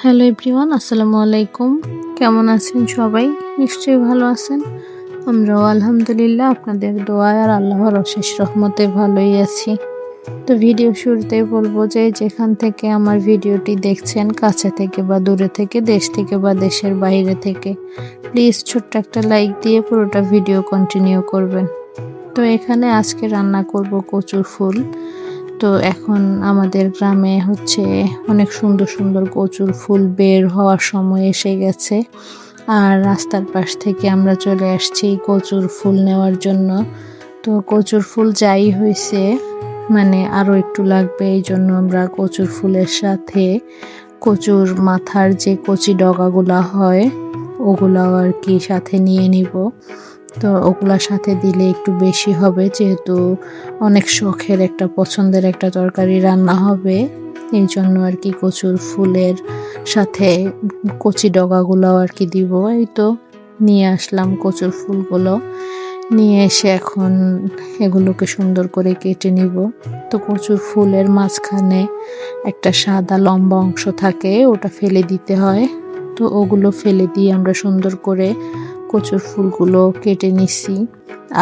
Hello everyone, আসসালামু আলাইকুম। কেমন আছেন সবাই? নিশ্চয়ই ভালো আছেন। আমরাও আলহামদুলিল্লাহ আপনাদের দোয়ায় আর আল্লাহর অশেষ রহমতে ভালোই আছি। তো ভিডিও শুরুতেই বলবো যে যেখান থেকে আমার ভিডিওটি দেখছেন, কাছে থেকে বা দূরে থেকে, দেশ থেকে বা দেশের বাইরে থেকে, প্লিজ ছোট্ট একটা লাইক দিয়ে পুরোটা ভিডিও কন্টিনিউ করবেন। তো এখানে আজকে রান্না করব কচুর ফুল। তো এখন আমাদের গ্রামে অনেক সুন্দর সুন্দর কচুর ফুল বের হওয়ার সময় এসে গেছে। আর রাস্তার পাশ থেকে আমরা চলে আসছি কচুর ফুল নেওয়ার জন্য। তো কচুর ফুল যাই হয়েছে, আরও একটু লাগবে, এই জন্য আমরা কচুর ফুলের সাথে কচুর মাথার যে কচি ডগাগুলা হয় ওগুলাও আর কি সাথে নিয়ে নিব। তো ওগুলার সাথে দিলে একটু বেশি হবে, যেহেতু অনেক শখের একটা পছন্দের একটা তরকারি রান্না হবে। এই জন্য আর কি কচুর ফুলের সাথে কচি ডগাগুলোও আর কি দিব। এই তো নিয়ে আসলাম কচুর ফুলগুলো, নিয়ে এসে এখন এগুলোকে সুন্দর করে কেটে নিব। তো কচুর ফুলের মাঝখানে একটা সাদা লম্বা অংশ থাকে, ওটা ফেলে দিতে হয়। তো ওগুলো ফেলে দিয়ে আমরা সুন্দর করে কচুর ফুলগুলো কেটে নিছি।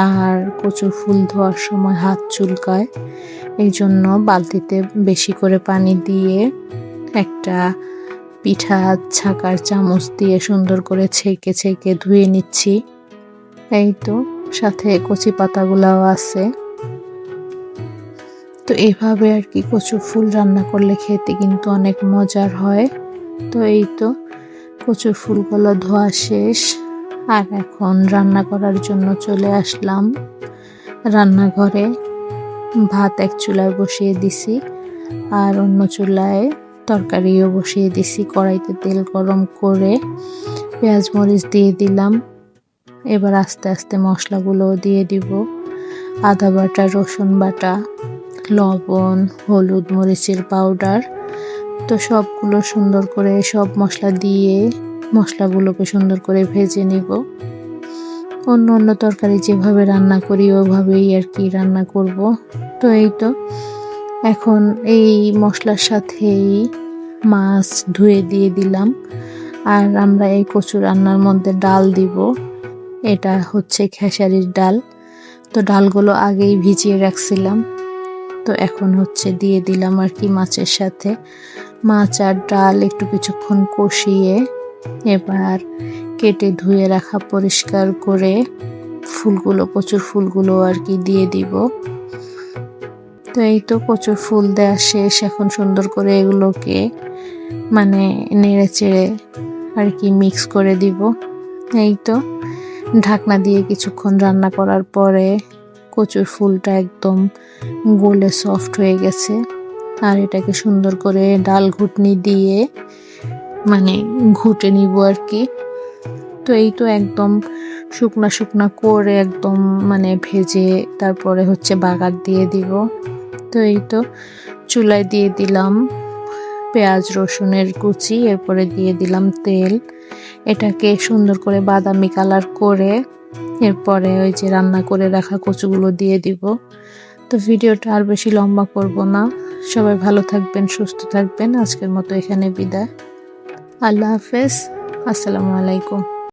আর কচুর ফুল ধোয়ার সময় হাত চুলকায়, এই জন্য বালতিতে বেশি করে পানি দিয়ে একটা পিঠা ছাকার চামচ দিয়ে সুন্দর করে ছেঁকে ছেঁকে ধুয়ে নিচ্ছি। এই তো সাথে কচি পাতাগুলাও আছে। তো এইভাবে আর কি কচুর ফুল রান্না করলে খেতে কিন্তু অনেক মজার হয়। তো এই তো কচুর ফুলগুলো ধোয়া শেষ, আর এখন রান্না করার জন্য চলে আসলাম রান্নাঘরে। ভাত এক চুলায় বসিয়ে দিছি, আর অন্য চুলায় তরকারিও বসিয়ে দিছি। কড়াইতে তেল গরম করে পেঁয়াজ মরিচ দিয়ে দিলাম। এবার আস্তে আস্তে মশলাগুলো দিয়ে দিব। আদা বাটা, রসুন বাটা, লবণ, হলুদ, মরিচের পাউডার। তো সবগুলো সুন্দর করে সব মশলা দিয়ে মশলাগুলোকে সুন্দর করে ভেজে নিব। অন্য অন্য তরকারি যেভাবে রান্না করি ওভাবেই আর কি রান্না করব। তো এই তো এখন এই মশলার সাথেই মাছ ধুয়ে দিয়ে দিলাম। আর আমরা এই কচু রান্নার মধ্যে ডাল দিব, এটা হচ্ছে খেসারির ডাল। তো ডালগুলো আগেই ভিজিয়ে রাখছিলাম। তো এখন দিয়ে দিলাম আর কি মাছের সাথে। মাছ আর ডাল একটু কিছুক্ষণ কষিয়ে এবার কেটে ধুয়ে রাখা পরিষ্কার করে কচুর ফুলগুলো আর কি দিয়ে দিব। তো এই তো কচুর ফুল দেওয়া শেষ। এখন সুন্দর করে এগুলোকে নেড়ে চেড়ে আর কি মিক্স করে দিব। এই তো ঢাকনা দিয়ে কিছুক্ষণ রান্না করার পরে কচুর ফুলটা একদম গলে সফট হয়ে গেছে। আর এটাকে সুন্দর করে ডাল ঘুটনি দিয়ে ঘুটে নিব আর কি। তো এই তো একদম শুকনা শুকনা করে একদম ভেজে তারপরে বাগার দিয়ে দিব। তো এই তো চুলায় দিয়ে দিলাম পেঁয়াজ রসুনের কুচি, এরপরে দিয়ে দিলাম তেল। এটাকে সুন্দর করে বাদামি কালার করে এরপরে ওই যে রান্না করে রাখা কচুগুলো দিয়ে দিব। তো ভিডিওটা আর বেশি লম্বা করব না। সবাই ভালো থাকবেন, সুস্থ থাকবেন। আজকের মতো এখানে বিদায়। আল্লাহ হাফেজ, আসসালামু আলাইকুম।